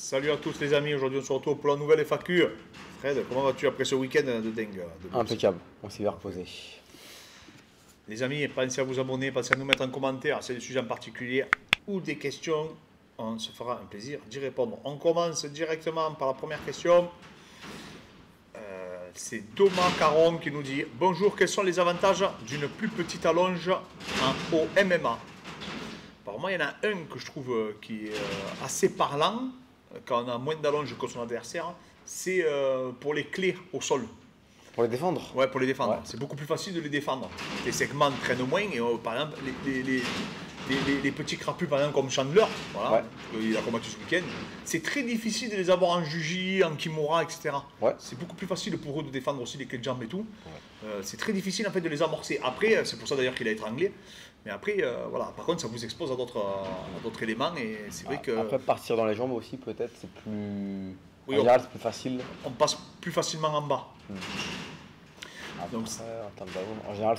Salut à tous les amis, aujourd'hui on se retrouve pour la nouvelle FAQ. Fred, comment vas-tu après ce week-end de dingue Impeccable, on s'est bien reposé. Les amis, pensez à vous abonner, pensez à nous mettre en commentaire, c'est des sujets en particulier ou des questions, on se fera un plaisir d'y répondre. On commence directement par la première question. C'est Thomas Caron qui nous dit « Bonjour, quels sont les avantages d'une plus petite allonge au MMA ?» Alors moi, il y en a un que je trouve qui est assez parlant, quand on a moins d'allonge que son adversaire, c'est pour les clés au sol. Pour les défendre? Ouais, pour les défendre. Ouais. C'est beaucoup plus facile de les défendre. Les segments traînent moins, et par exemple, les petits crapus, par exemple, comme Chandler, voilà, Ouais. il a combattu ce week-end, c'est très difficile de les avoir en juji, en kimura, etc. Ouais. C'est beaucoup plus facile pour eux de défendre aussi les clés de jambes et tout. Ouais. C'est très difficile en fait de les amorcer. Après, c'est pour ça d'ailleurs qu'il a étranglé. Mais après, voilà. Par contre, ça vous expose à d'autres éléments et c'est vrai que. Après, partir dans les jambes aussi, peut-être, c'est plus. Oui, en général, c'est plus facile. On passe plus facilement en bas. Après, Donc, en termes d'allonge, en général,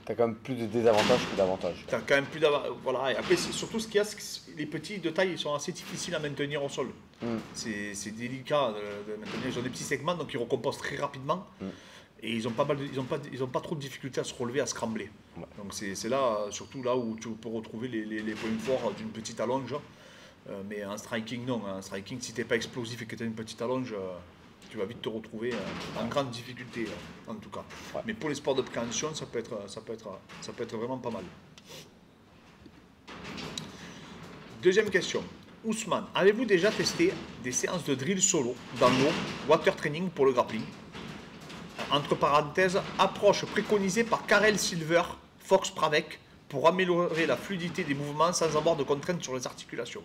t'as quand même plus de désavantages que d'avantages. tu as quand même plus d'avantages. Voilà. Et après, surtout ce qu'il y a, c'est que les petits de taille, ils sont assez difficiles à maintenir au sol. C'est délicat de maintenir. Ils ont des petits segments, donc ils recomposent très rapidement. Et ils ont pas trop de difficultés à se relever, à se scrambler. Ouais. Donc c'est là, surtout là où tu peux retrouver les points forts d'une petite allonge. Mais en striking, non. En striking, si tu n'es pas explosif et que tu as une petite allonge, tu vas vite te retrouver en grande difficulté, en tout cas. Ouais. Mais pour les sports de préhension, ça peut être vraiment pas mal. Deuxième question. Ousmane, avez-vous déjà testé des séances de drill solo dans l'eau, water training pour le grappling? Entre parenthèses, approche préconisée par Karel Silver, Fox Pravec, pour améliorer la fluidité des mouvements sans avoir de contraintes sur les articulations.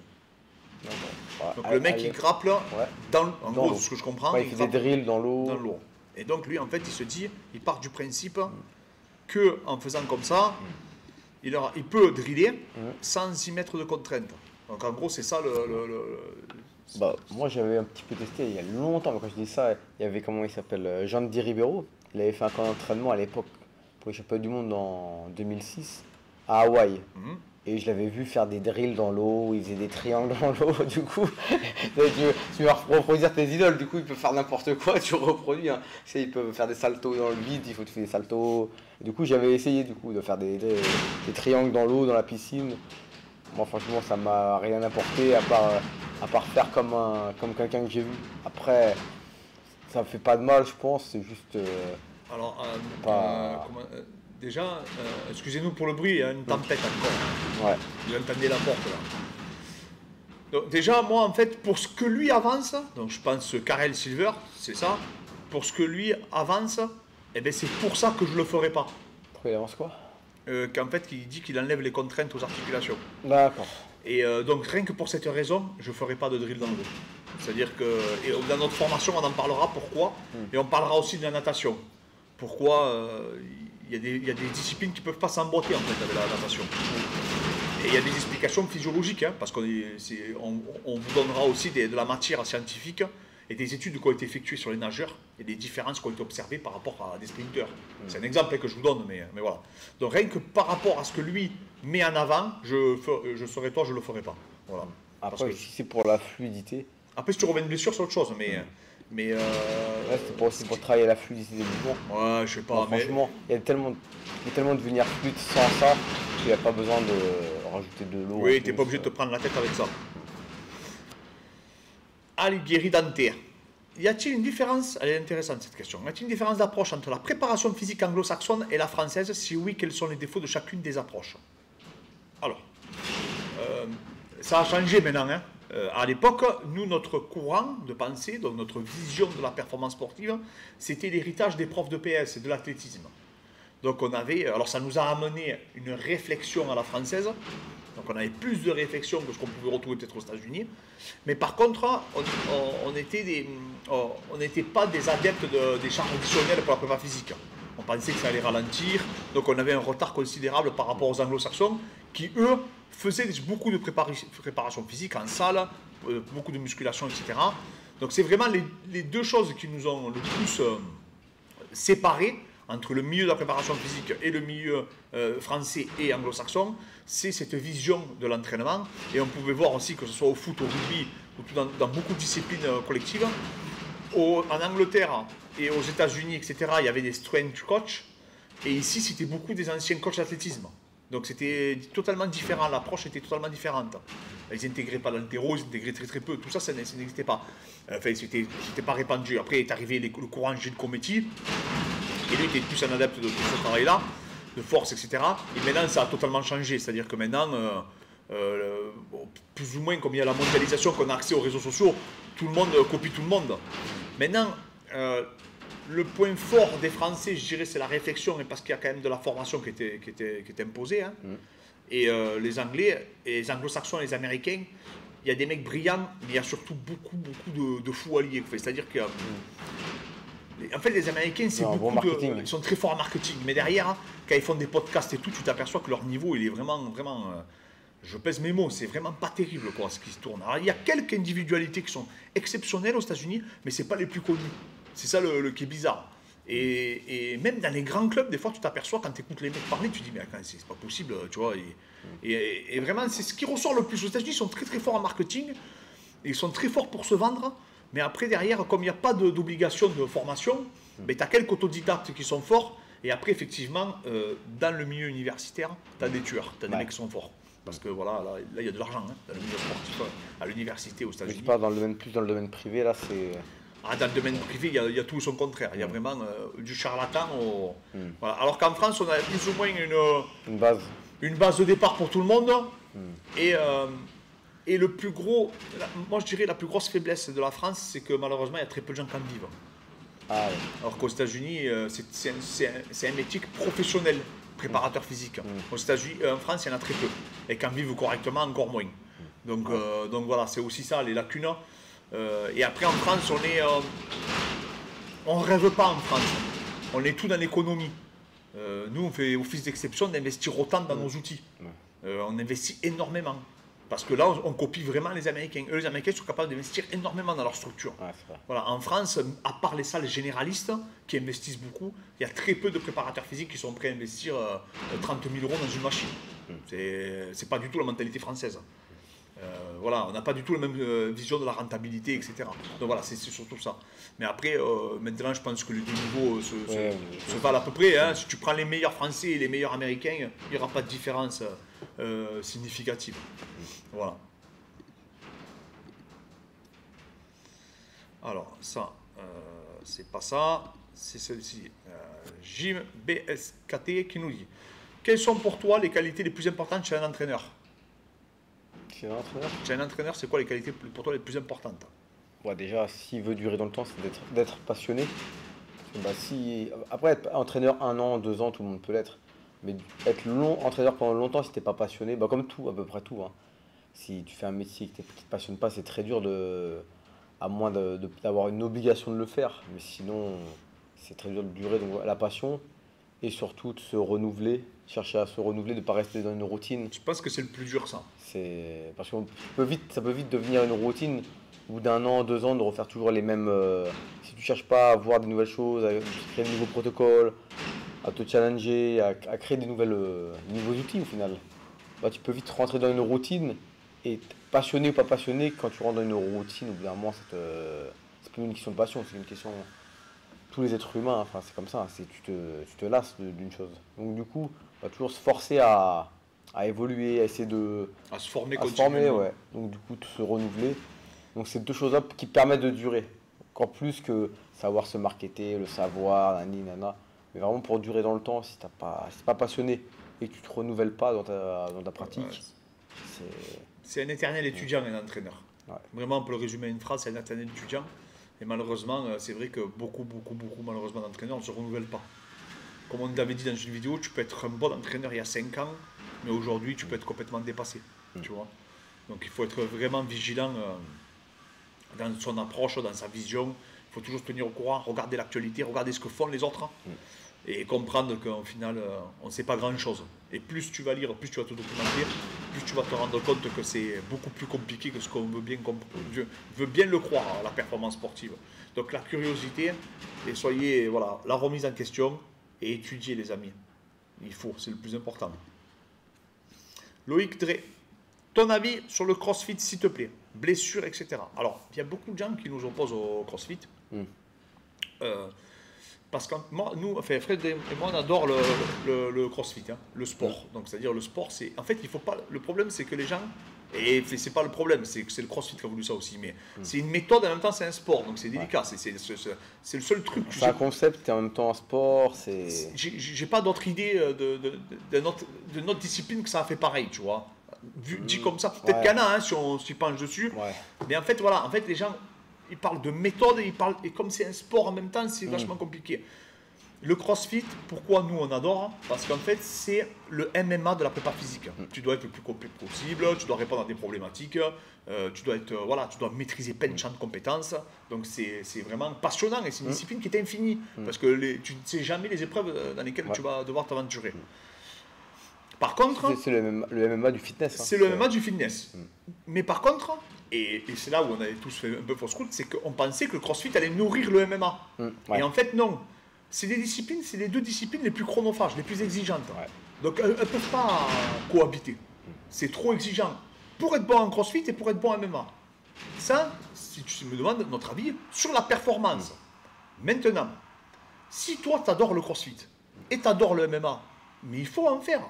Donc le mec il grapple en gros, l'eau. de ce que je comprends, Ouais, il fait des drills dans l'eau. Et donc lui en fait il se dit, il part du principe que en faisant comme ça, il peut driller sans y mettre de contraintes. Donc en gros c'est ça Moi j'avais un petit peu testé il y a longtemps, mais quand je dis ça, il y avait, comment il s'appelle, Jean-Di Ribeiro. Il avait fait un camp d'entraînement à l'époque pour les championnats du monde en 2006 à Hawaï. Et je l'avais vu faire des drills dans l'eau, il faisait des triangles dans l'eau, du coup, tu vas reproduire tes idoles, du coup il peut faire n'importe quoi, tu reproduis, hein. Tu sais, il peut faire des saltos dans le vide, il faut que tu fasses des saltos. Et du coup j'avais essayé de faire des triangles dans l'eau, dans la piscine. Moi franchement ça m'a rien apporté à part faire comme quelqu'un que j'ai vu. Après, ça me fait pas de mal je pense, c'est juste... déjà, excusez-nous pour le bruit, il y a une tempête encore. Ouais. Vous entendez la porte là. Donc déjà, moi en fait, pour ce que lui avance, donc je pense Karel Silver, c'est ça, pour ce que lui avance, eh ben c'est pour ça que je le ferai pas. Pourquoi il avance quoi? Qu'en fait, il dit qu'il enlève les contraintes aux articulations. D'accord. Et donc rien que pour cette raison, je ferai pas de drill dans l'eau. C'est-à-dire que dans notre formation, on en parlera pourquoi, et on parlera aussi de la natation. Pourquoi il y a des disciplines qui ne peuvent pas s'emboîter en fait avec la natation. Et il y a des explications physiologiques, hein, parce qu'on vous donnera aussi de la matière scientifique et des études qui ont été effectuées sur les nageurs et des différences qui ont été observées par rapport à des sprinteurs. C'est un exemple que je vous donne, mais voilà. Donc rien que par rapport à ce que lui met en avant, je serai toi, je ne le ferai pas. Voilà. Après, si c'est pour la fluidité... Après, si tu reviens de blessure, c'est autre chose, mais ouais, c'est aussi pour travailler la fluidité des mouvements. Ouais, je sais pas, mais... Franchement, il y a tellement de devenir fluide sans ça qu'il n'y a pas besoin de rajouter de l'eau. Oui, tu n'es pas obligé de te prendre la tête avec ça. Alighieri Dante. Y a-t-il une différence, elle est intéressante cette question, y a-t-il une différence d'approche entre la préparation physique anglo-saxonne et la française? Si oui, quels sont les défauts de chacune des approches? Alors, ça a changé maintenant, hein. À l'époque, nous, notre courant de pensée, donc notre vision de la performance sportive, c'était l'héritage des profs de PS et de l'athlétisme. Donc on avait, alors ça nous a amené une réflexion à la française, donc on avait plus de réflexion que ce qu'on pouvait retrouver peut-être aux États-Unis, mais par contre, on n'était pas des adeptes des charges additionnelles pour la prépa physique. On pensait que ça allait ralentir, donc on avait un retard considérable par rapport aux anglo-saxons qui, eux, faisaient beaucoup de préparation physique en salle, beaucoup de musculation, etc. Donc c'est vraiment les deux choses qui nous ont le plus séparés entre le milieu de la préparation physique et le milieu français et anglo-saxon, c'est cette vision de l'entraînement. Et on pouvait voir aussi que ce soit au foot, au rugby surtout dans beaucoup de disciplines collectives. En Angleterre et aux États-Unis, etc., il y avait des strength coach. Et ici, c'était beaucoup des anciens coachs d'athlétisme. Donc c'était totalement différent, l'approche était totalement différente. Ils n'intégraient pas l'haltéro, ils intégraient très très peu, tout ça, ça n'existait pas. Enfin, c'était pas répandu. Après est arrivé le courant Gilles Cometti, et lui était plus un adepte de ce travail-là, de force, etc. Et maintenant, ça a totalement changé. C'est-à-dire que maintenant, plus ou moins comme il y a la mondialisation, qu'on a accès aux réseaux sociaux, tout le monde copie tout le monde. Maintenant, le point fort des Français, je dirais, c'est la réflexion, et parce qu'il y a quand même de la formation qui était imposée. Hein. Et les Anglais, et les Anglo-Saxons et les Américains, il y a des mecs brillants, mais il y a surtout beaucoup de fous alliés. C'est-à-dire que, en fait, les Américains, c'est beaucoup ils sont très forts en marketing. Mais derrière, quand ils font des podcasts et tout, tu t'aperçois que leur niveau, il est vraiment, je pèse mes mots, c'est vraiment pas terrible quoi, ce qui se tourne. Alors, il y a quelques individualités qui sont exceptionnelles aux États-Unis, mais c'est pas les plus connues. C'est ça le qui est bizarre. Et même dans les grands clubs, des fois, tu t'aperçois quand tu écoutes les mecs parler, tu te dis, mais c'est pas possible, tu vois. Et vraiment, c'est ce qui ressort le plus. Aux États-Unis, ils sont très très forts en marketing, ils sont très forts pour se vendre, mais après, derrière, comme il n'y a pas d'obligation de formation, ben, tu as quelques autodidactes qui sont forts, et après, effectivement, dans le milieu universitaire, tu as des tueurs, tu as des mecs qui sont forts. Parce que voilà, là, il y a de l'argent hein, dans le milieu sportif, à l'université aux États-Unis. Je parle dans le domaine, plus dans le domaine privé, là, c'est. Dans le domaine privé, il y a tout son contraire. Il y a vraiment du charlatan. Voilà. Alors qu'en France, on a plus ou moins une base de départ pour tout le monde. Et le plus gros, moi je dirais la plus grosse faiblesse de la France, c'est que malheureusement, il y a très peu de gens qui en vivent. Ah, ouais. Alors qu'aux États-Unis, c'est un métier professionnel, préparateur physique. Aux États-Unis, en France, il y en a très peu. Et qui en vivent correctement, encore moins. Donc voilà, c'est aussi ça, les lacunes. Et après en France, on rêve pas en France, on est tout dans l'économie. Nous on fait office d'exception d'investir autant dans nos outils. On investit énormément. Parce que là on copie vraiment les Américains. Eux les Américains sont capables d'investir énormément dans leur structure. Voilà, en France, à part les salles généralistes qui investissent beaucoup, il y a très peu de préparateurs physiques qui sont prêts à investir 30 000 € dans une machine. C'est pas du tout la mentalité française. Voilà, on n'a pas du tout la même vision de la rentabilité, etc. Donc voilà, c'est surtout ça. Mais après, maintenant, je pense que les deux niveaux se valent à peu près. Hein. Si tu prends les meilleurs Français et les meilleurs Américains, il n'y aura pas de différence significative. Voilà. Alors, ça, c'est pas ça. C'est celle-ci. Jim BSKT qui nous dit: quelles sont pour toi les qualités les plus importantes chez un entraîneur? Chez un entraîneur, c'est quoi les qualités pour toi les plus importantes? Déjà, s'il veut durer dans le temps, c'est d'être passionné. Après, être entraîneur 1 an, 2 ans, tout le monde peut l'être. Mais être entraîneur pendant longtemps, si t'es pas passionné, comme tout, à peu près tout. Hein. Si tu fais un métier qui ne te passionne pas, c'est très dur à moins d'avoir une obligation de le faire. Mais sinon, c'est très dur de durer. Donc la passion et surtout de se renouveler, chercher à se renouveler, de ne pas rester dans une routine. Je pense que c'est le plus dur, ça. Parce que ça peut vite devenir une routine, au bout d'1 an, 2 ans, de refaire toujours les mêmes. Si tu ne cherches pas à voir des nouvelles choses, à créer de nouveaux protocoles, à te challenger, à créer des nouveaux outils au final. Tu peux vite rentrer dans une routine et passionné ou pas passionné, quand tu rentres dans une routine, au bout d'un moment, c'est plus une question de passion, c'est une question. Tous les êtres humains, enfin c'est comme ça, tu te lasses d'une chose. Donc du coup, on va toujours se forcer à évoluer, à essayer à se former continuellement. Ouais. Donc du coup, de se renouveler. Donc c'est deux choses qui permettent de durer. Encore plus que savoir se marketer, le savoir, nana. Mais vraiment pour durer dans le temps, si t'es pas passionné et que tu te renouvelles pas dans ta pratique, c'est un éternel étudiant, un entraîneur. Ouais. Vraiment, on peut le résumer à une phrase, c'est un éternel étudiant. Et malheureusement, c'est vrai que beaucoup malheureusement d'entraîneurs ne se renouvellent pas. Comme on l'avait dit dans une vidéo, tu peux être un bon entraîneur il y a 5 ans, mais aujourd'hui tu peux être complètement dépassé. Tu vois. Donc il faut être vraiment vigilant dans son approche, dans sa vision. Il faut toujours se tenir au courant, regarder l'actualité, regarder ce que font les autres. Et comprendre qu'au final, on ne sait pas grand-chose. Et plus tu vas lire, plus tu vas te documenter, plus tu vas te rendre compte que c'est beaucoup plus compliqué que ce qu'on veut bien le croire, la performance sportive. Donc la curiosité, et soyez, voilà, la remise en question, et étudier les amis. Il faut, c'est le plus important. Loïc Drey, ton avis sur le CrossFit, s'il te plaît? blessures, etc. Alors, il y a beaucoup de gens qui nous opposent au CrossFit. Parce que moi, nous, enfin, Fred et moi, on adore le CrossFit, hein, le sport. Donc, c'est-à-dire le sport, c'est... En fait, il faut pas... Le problème, c'est que les gens... Et c'est pas le problème, c'est que c'est le CrossFit qui a voulu ça aussi. Mais c'est une méthode, en même temps, c'est un sport. Donc, c'est délicat. C'est le seul truc... C'est un concept et en même temps un sport, c'est... J'ai pas d'autre idée de notre discipline que ça a fait pareil, tu vois. Dit comme ça, peut-être qu'il y en a, hein, si on s'y penche dessus. Mais en fait, voilà, en fait, les gens... Ils parlent de méthode et comme c'est un sport en même temps, c'est vachement compliqué. Le CrossFit, pourquoi nous on adore? Parce qu'en fait, c'est le MMA de la prépa physique. Tu dois être le plus complet possible, tu dois répondre à des problématiques, tu dois être, voilà, tu dois maîtriser plein de champs de compétences. Donc c'est vraiment passionnant et c'est une discipline qui est infinie. Parce que tu ne sais jamais les épreuves dans lesquelles tu vas devoir t'aventurer. Par contre... C'est le MMA du fitness. Hein. C'est le MMA du fitness. Mais par contre... Et c'est là où on avait tous fait un peu fausse route, c'est qu'on pensait que le CrossFit allait nourrir le MMA. Et en fait, non. C'est les deux disciplines les plus chronophages, les plus exigeantes. Donc, elles ne peuvent pas cohabiter. C'est trop exigeant. Pour être bon en CrossFit et pour être bon en MMA. Ça, si tu me demandes notre avis, sur la performance. Maintenant, si toi, tu adores le CrossFit et tu adores le MMA, mais il faut en faire.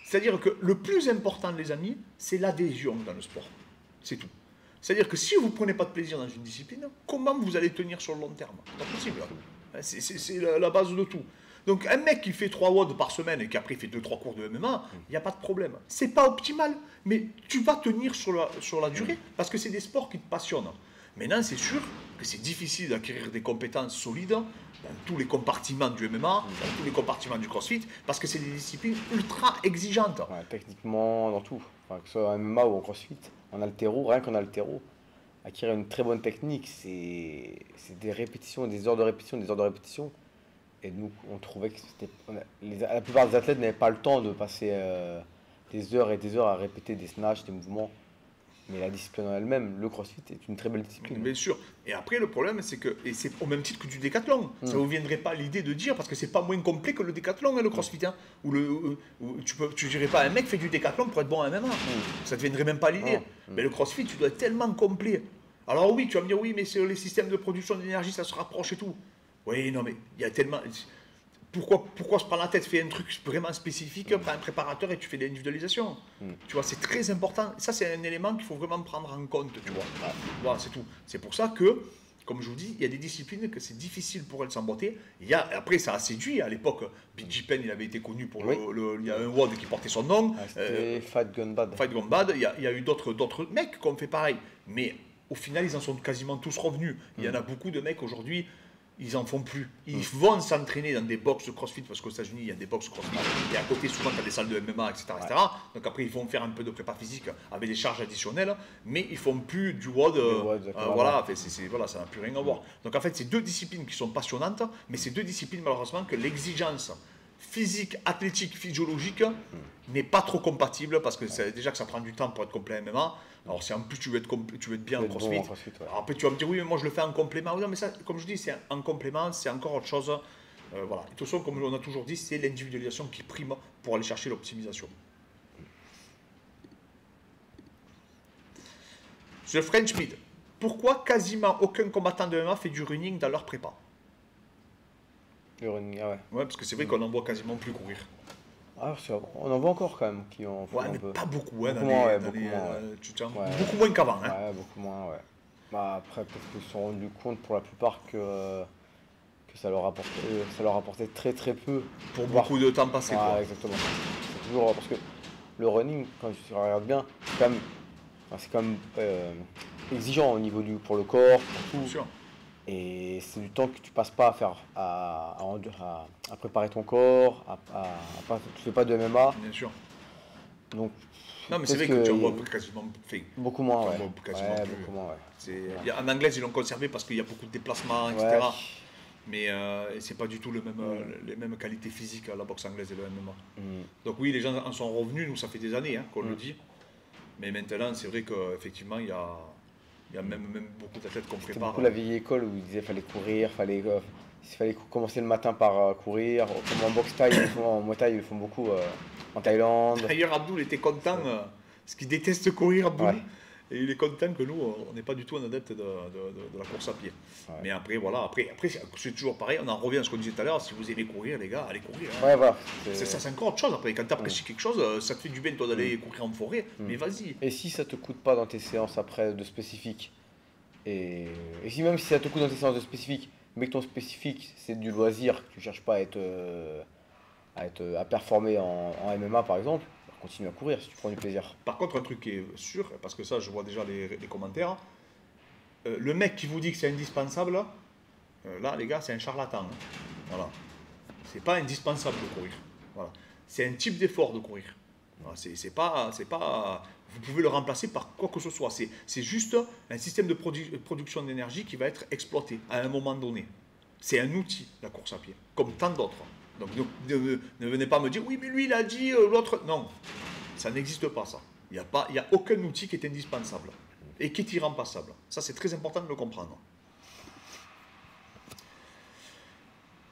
C'est-à-dire que le plus important, les amis, c'est l'adhésion dans le sport. C'est tout. C'est-à-dire que si vous ne prenez pas de plaisir dans une discipline, comment vous allez tenir sur le long terme? C'est pas possible. C'est la base de tout. Donc un mec qui fait 3 WOD par semaine et qui après fait 2-3 cours de MMA, il n'y a pas de problème. C'est pas optimal, mais tu vas tenir sur la durée parce que c'est des sports qui te passionnent. Maintenant, c'est sûr que c'est difficile d'acquérir des compétences solides dans tous les compartiments du MMA, dans tous les compartiments du CrossFit, parce que c'est des disciplines ultra exigeantes. Techniquement, dans tout. Enfin, que ce soit en MMA ou en CrossFit, en haltéro, rien qu'en haltéro, acquérir une très bonne technique, c'est des répétitions, des heures de répétition, des heures de répétition. Et nous, on trouvait que la plupart des athlètes n'avaient pas le temps de passer des heures et des heures à répéter des snatchs, des mouvements. Mais la discipline en elle-même, le CrossFit est une très belle discipline. Bien sûr. Et après, le problème, c'est que, et c'est au même titre que du décathlon, ça ne vous viendrait pas l'idée de dire, parce que c'est pas moins complet que le décathlon, hein, le CrossFit. Hein, où tu dirais pas, un mec fait du décathlon pour être bon à MMA. Ça ne te viendrait même pas l'idée. Mais le CrossFit, tu dois être tellement complet. Alors oui, tu vas me dire, oui, mais c'est les systèmes de production d'énergie, ça se rapproche et tout. Oui, non, mais il y a tellement... Pourquoi se prendre la tête? Fais un truc vraiment spécifique, prends un préparateur et tu fais de l'individualisation. Tu vois, c'est très important. Ça, c'est un élément qu'il faut vraiment prendre en compte, tu vois. Voilà, c'est tout. C'est pour ça que, comme je vous dis, il y a des disciplines que c'est difficile pour elles s'emboîter. Après, ça a séduit. À l'époque, Big G Pen, il avait été connu pour il y a un WOD qui portait son nom. C'était Fight Gun Bad. Fight Gun Bad. Il y a eu d'autres mecs qui ont fait pareil. Mais au final, ils en sont quasiment tous revenus. Il y en a beaucoup de mecs aujourd'hui. Ils en font plus. Ils vont s'entraîner dans des box de CrossFit parce qu'aux États-Unis, il y a des box CrossFit. Et à côté, souvent, tu as des salles de MMA, etc., etc. Donc après, ils vont faire un peu de prépa physique avec des charges additionnelles, mais ils font plus du WOD. Voilà, ça n'a plus rien à voir. Donc en fait, c'est deux disciplines qui sont passionnantes, mais c'est deux disciplines, malheureusement, que l'exigence physique, athlétique, physiologique n'est pas trop compatible parce que c'est déjà que ça prend du temps pour être complet en MMA. Alors si en plus tu veux être bien en CrossFit, alors après tu vas me dire oui mais moi je le fais en complément. Non mais ça, comme je dis, c'est en complément, c'est encore autre chose. Voilà. De toute façon, comme on a toujours dit, c'est l'individualisation qui prime pour aller chercher l'optimisation. The French Mid. Pourquoi quasiment aucun combattant de MMA fait du running dans leur prépa? Le running, ah ouais. Ouais, parce que c'est vrai qu'on en voit quasiment plus courir. Ah, on en voit encore quand même qui en font ouais, un mais peu. Pas beaucoup, hein, beaucoup moins qu'avant. Hein. Ouais, beaucoup moins, ouais. Bah, après, peut-être qu'ils se sont rendus compte pour la plupart que ça leur apportait très très peu. Pour beaucoup de temps passé. Ouais, quoi. Exactement. C'est toujours, parce que le running, quand tu regardes bien, c'est quand même exigeant au niveau pour le corps, pour tout. Bien sûr. Et c'est du temps que tu passes pas à préparer ton corps, tu fais pas de MMA. Bien sûr. Donc, non, mais c'est vrai que tu en vois quasiment fait. Beaucoup moins, ouais. Beaucoup moins, ouais. En anglais, ils l'ont conservé parce qu'il y a beaucoup de déplacements, etc. Ouais. Mais c'est pas du tout les mêmes qualités physiques à la boxe anglaise et le MMA. Donc oui, les gens en sont revenus, nous ça fait des années qu'on le dit. Mais maintenant, c'est vrai qu'effectivement, il y a même beaucoup d'athlètes qu'on prépare. Beaucoup la vieille école où ils disaient qu'il fallait courir, il fallait commencer le matin par courir. Comme en boxe thaï, en Muay Thai, ils le font beaucoup en Thaïlande. D'ailleurs, Abdoul était content, parce qu'il déteste courir, Abdoul. Ouais. Et il est content que nous, on n'est pas du tout un adepte de la course à pied. Ouais. Mais après, voilà, après c'est toujours pareil, on en revient à ce qu'on disait tout à l'heure, si vous aimez courir, les gars, allez courir. Hein. Ouais, voilà. C'est encore autre chose. Après, quand tu apprécies quelque chose, ça te fait du bien, toi, d'aller courir en forêt, mais vas-y. Et si ça te coûte pas dans tes séances après de spécifique, et si même si ça te coûte dans tes séances de spécifique, mais que ton spécifique c'est du loisir, que tu cherches pas à performer en MMA par exemple, continue à courir si tu prends du plaisir. Par contre, un truc qui est sûr, parce que ça, je vois déjà les commentaires, le mec qui vous dit que c'est indispensable, là, les gars, c'est un charlatan. Hein. Voilà. C'est pas indispensable de courir. Voilà. C'est un type d'effort de courir. Voilà. C'est pas, vous pouvez le remplacer par quoi que ce soit. C'est juste un système de production d'énergie qui va être exploité à un moment donné. C'est un outil, la course à pied, comme tant d'autres. Donc ne venez pas me dire, oui, mais lui, il a dit, l'autre... Non, ça n'existe pas, ça. Il n'y a aucun outil qui est indispensable et qui est irremplaçable. Ça, c'est très important de le comprendre.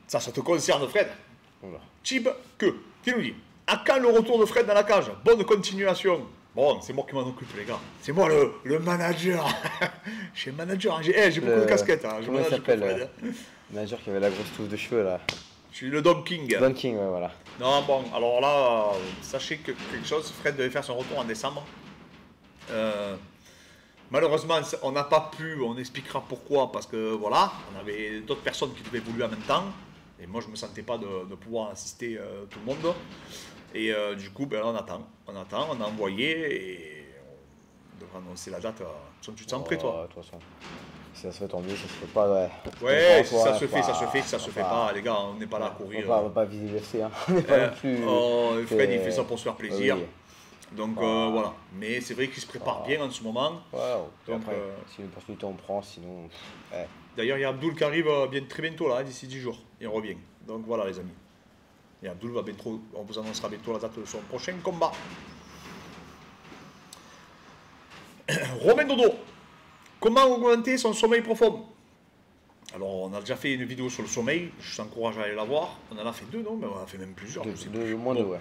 Ça te concerne, Fred. Voilà. Chib que, qui nous dit, à quand le retour de Fred dans la cage? Bonne continuation. Bon, c'est moi qui m'en occupe, les gars. C'est moi le manager. Je suis manager. J'ai beaucoup de casquettes. Hein. Comment il s'appelle le manager qui avait la grosse touffe de cheveux, là? Je suis le Don King. Don King, ouais, voilà. Non, bon, alors là, sachez que quelque chose, Fred devait faire son retour en décembre. Malheureusement, on n'a pas pu, on expliquera pourquoi, parce que voilà, on avait d'autres personnes qui devaient évoluer en même temps, et moi je ne me sentais pas de pouvoir assister tout le monde. Et du coup, ben, on attend, on a envoyé, et on devrait annoncer la date. Tu te sens prêt, toi? De toute façon. Si ça se fait, tant mieux, ça se fait pas, ouais. Ouais, si ça se fait, ça se fait, si ça se fait pas, les gars, on n'est pas là à courir. On va pas viser l'UFC, hein. On n'est pas non plus. Fred, il fait ça pour se faire plaisir. Oui. Donc voilà. Mais c'est vrai qu'il se prépare bien en ce moment. Ouais, donc, après, si une opportunité on prend, sinon. Ouais. D'ailleurs, il y a Abdul qui arrive très bientôt, là, d'ici 10 jours. Il revient. Donc voilà, les amis. Et Abdul va bientôt, on vous annoncera bientôt la date de son prochain combat. Romain Dodo. Comment augmenter son sommeil profond? Alors, on a déjà fait une vidéo sur le sommeil, je t'encourage à aller la voir. On en a fait deux, non? Mais on en a fait même plusieurs. Moins deux, ouais.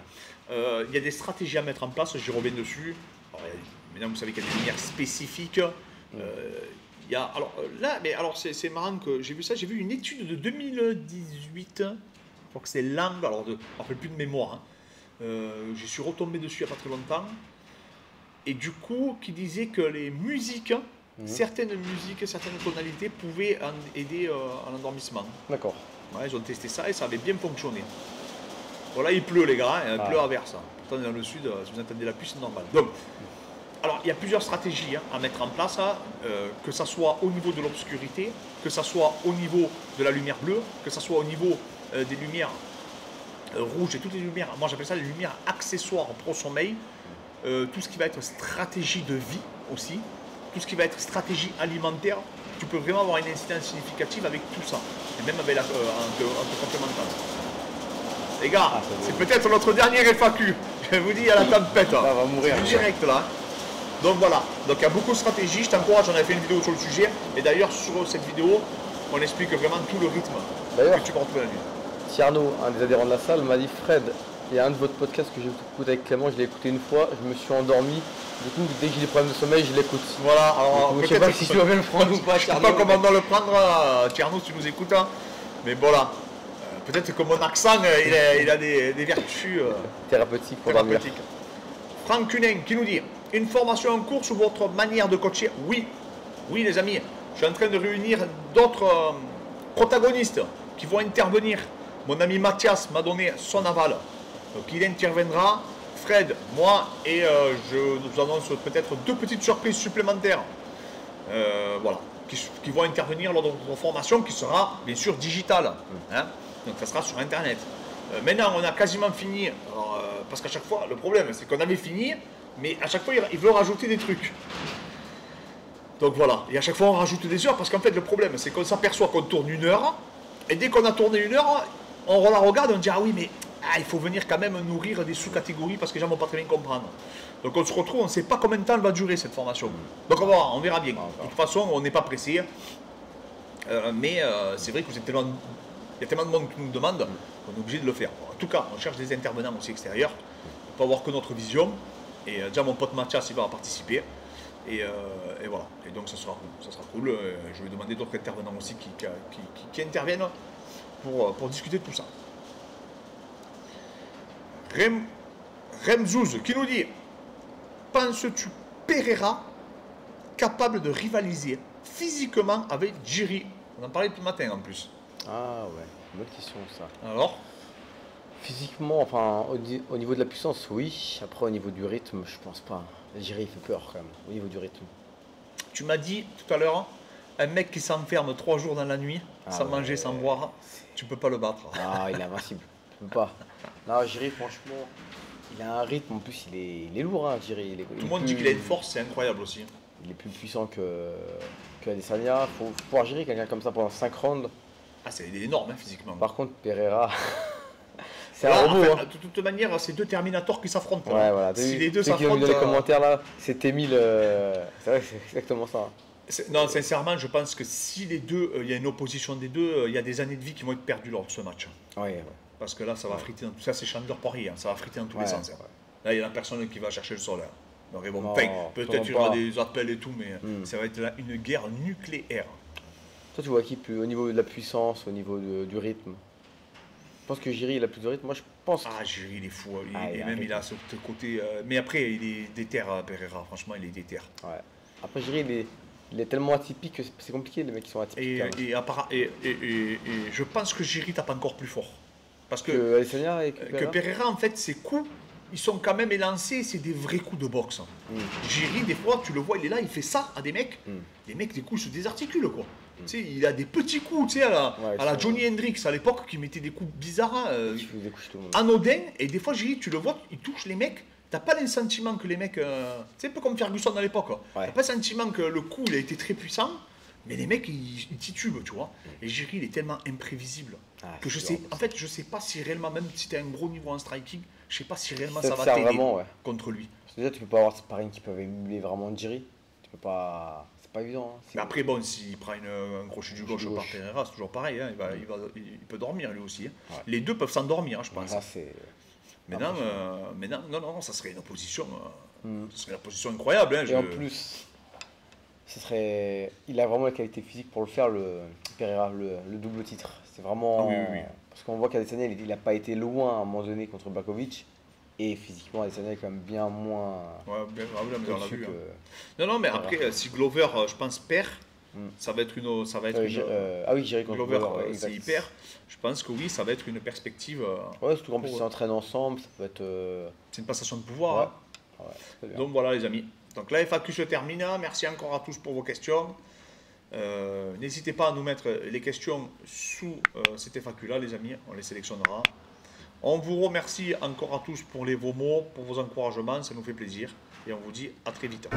Il y a des stratégies à mettre en place, j'y reviens dessus. Alors, maintenant, vous savez qu'il y a des lumières spécifiques. Il y a, alors, là, mais alors c'est marrant que j'ai vu ça, j'ai vu une étude de 2018, je crois que c'est Lang, alors je ne me rappelle plus de mémoire. Hein. J'y suis retombé dessus il n'y a pas très longtemps. Et du coup, qui disait que les musiques, certaines musiques, certaines tonalités pouvaient aider à l'endormissement. D'accord. Ouais, ils ont testé ça et ça avait bien fonctionné. Voilà, il pleut les gars, hein, il pleut à verse. Pourtant dans le sud, si vous entendez la pluie, c'est normal. Donc, alors il y a plusieurs stratégies à mettre en place, que ça soit au niveau de l'obscurité, que ça soit au niveau de la lumière bleue, que ça soit au niveau des lumières rouges et toutes les lumières, moi j'appelle ça les lumières accessoires pro sommeil, tout ce qui va être stratégie de vie aussi, tout ce qui va être stratégie alimentaire, tu peux vraiment avoir une incidence significative avec tout ça, et même avec un complémentaire. Les gars, c'est peut-être notre dernier FAQ, je vous dis à la tempête, on va mourir direct là. Donc voilà, donc il y a beaucoup de stratégies, je t'encourage, j'en ai fait une vidéo sur le sujet, et d'ailleurs sur cette vidéo, on explique vraiment tout le rythme que tu peux retrouver la nuit. Tierno, un des adhérents de la salle, m'a dit Fred, il y a un de votre podcasts que j'ai écouté avec Clément, je l'ai écouté une fois, je me suis endormi, du coup dès que j'ai des problèmes de sommeil, je l'écoute. Voilà, alors je sais pas si tu dois bien le prendre ou pas, je ne sais pas comment on doit le prendre, Tierno, si tu nous écoutes, hein. Mais voilà, peut-être que mon accent, il a des vertus thérapeutiques pour dormir. Franck Cunin qui nous dit, une formation en cours sur votre manière de coacher? Oui, oui les amis, je suis en train de réunir d'autres protagonistes qui vont intervenir. Mon ami Mathias m'a donné son aval, donc il interviendra, Fred, moi, et je vous annonce peut-être deux petites surprises supplémentaires, voilà, qui vont intervenir lors de notre formation qui sera bien sûr digitale, hein, donc ça sera sur internet. Maintenant on a quasiment fini, alors, parce qu'à chaque fois le problème c'est qu'on avait fini, mais à chaque fois il veut rajouter des trucs. Donc voilà, et à chaque fois on rajoute des heures parce qu'en fait le problème c'est qu'on s'aperçoit qu'on tourne 1 heure, et dès qu'on a tourné 1 heure, on la regarde et on dit ah oui mais il faut venir quand même nourrir des sous-catégories parce que les gens ne vont pas très bien comprendre. Donc on se retrouve, on ne sait pas combien de temps elle va durer cette formation. Donc on verra bien. De toute façon on n'est pas pressé, mais c'est vrai que il y a tellement de monde qui nous demande qu'on est obligé de le faire. En tout cas, on cherche des intervenants aussi extérieurs, pour pas avoir que notre vision. Et déjà mon pote Mathias il va participer. Et voilà. Et donc ça sera cool. Ça sera cool. Je vais demander d'autres intervenants aussi qui interviennent pour discuter de tout ça. Remzouz qui nous dit: penses-tu Pereira capable de rivaliser physiquement avec Jiri? On en parlait tout le matin en plus. Ah ouais, bonne question ça. Alors? Physiquement, enfin, au niveau de la puissance, oui. Après, au niveau du rythme, je pense pas. Jiri, il fait peur quand même, au niveau du rythme. Tu m'as dit tout à l'heure, un mec qui s'enferme 3 jours dans la nuit, sans manger, sans boire, tu peux pas le battre. Ah, il est invincible. Tu peux pas. Non, Jiri, franchement, il a un rythme. En plus, il est lourd, hein, Jiri. Tout le monde dit qu'il a une force, c'est incroyable aussi. Il est plus puissant que Adesanya. Faut pouvoir gérer quelqu'un comme ça pendant 5 rounds. Ah, il est énorme, hein, physiquement. Par contre, Pereira, c'est un robot. Enfin, de toute manière, c'est deux Terminators qui s'affrontent. Ouais, voilà. Si les deux ceux qui ont s'affrontent. mis dans les commentaires là, c'était 1000. C'est vrai que c'est exactement ça. Non, sincèrement, je pense que si les deux, il y a une opposition des deux, il y a des années de vie qui vont être perdues lors de ce match. Ouais. Parce que là, ça va friter dans tout ça, c'est Chandler Poirier, hein, ça va friter dans tous les sens. Hein. Là, il y a la personne qui va chercher le sol. Hein. Donc, ils vont peut-être il y aura des appels et tout, mais ça va être là une guerre nucléaire. Toi, tu vois qui plus au niveau de la puissance, au niveau du rythme? Je pense que Jiri, il a plus de rythme. Moi, je pense. Ah, Jiri, il est fou. Il a ce côté. Mais après, il est déter, Pereira. Franchement, il est déter. Ouais. Après, Jiri, il est tellement atypique que c'est compliqué, les mecs qui sont atypiques. Et je pense que Jiri tape encore plus fort. Parce que Adesanya et Pereira, en fait, ses coups, ils sont quand même élancés, c'est des vrais coups de boxe. Jiri, des fois, tu le vois, il est là, il fait ça à des mecs. Les mecs, des coups, ils se désarticulent, quoi. Tu sais, il a des petits coups, tu sais, à la Johnny Hendrix à l'époque, qui mettait des coups bizarres, anodins. Et des fois, Jiri, tu le vois, il touche les mecs. T'as pas le sentiment que les mecs. C'est un peu comme Ferguson à l'époque. T'as pas le sentiment que le coup, il a été très puissant. Mais les mecs, ils titubent, tu vois. Et Jiri, il est tellement imprévisible que je sais. En fait, je sais pas si réellement, même si t'as un gros niveau en striking, je sais pas si réellement ça va t'aider contre lui. Parce que déjà, tu peux pas avoir de sparring qui peuvent émuler vraiment Jiri. Tu peux pas. C'est pas évident. Hein. Mais après, bon, s'il prend un crochet du gauche par Pereira, c'est toujours pareil. Hein. Il peut dormir lui aussi. Hein. Ouais. Les deux peuvent s'endormir, je pense. Maintenant, non, ça serait une opposition. Ça serait une opposition incroyable. Hein, et en plus. Il a vraiment la qualité physique pour le faire, le Pereira, le double titre. C'est vraiment. Oui. Parce qu'on voit qu'Adesanya, il n'a pas été loin à un moment donné contre Blachowicz. Et physiquement, Adesanya est quand même bien moins. Ouais, bien, mais on l'a vu. Non, mais après, si Glover, je pense, perd, ça va être une. Ah oui, Jiri contre Glover. S'il perd, je pense que oui, ça va être une perspective. Ouais, surtout qu'en plus, ils s'entraînent ensemble, ça peut être. C'est une passation de pouvoir. Ouais. Ouais, donc voilà, les amis. Donc la FAQ se termine. Merci encore à tous pour vos questions. N'hésitez pas à nous mettre les questions sous cette FAQ-là, les amis. On les sélectionnera. On vous remercie encore à tous pour vos mots, pour vos encouragements. Ça nous fait plaisir. Et on vous dit à très vite.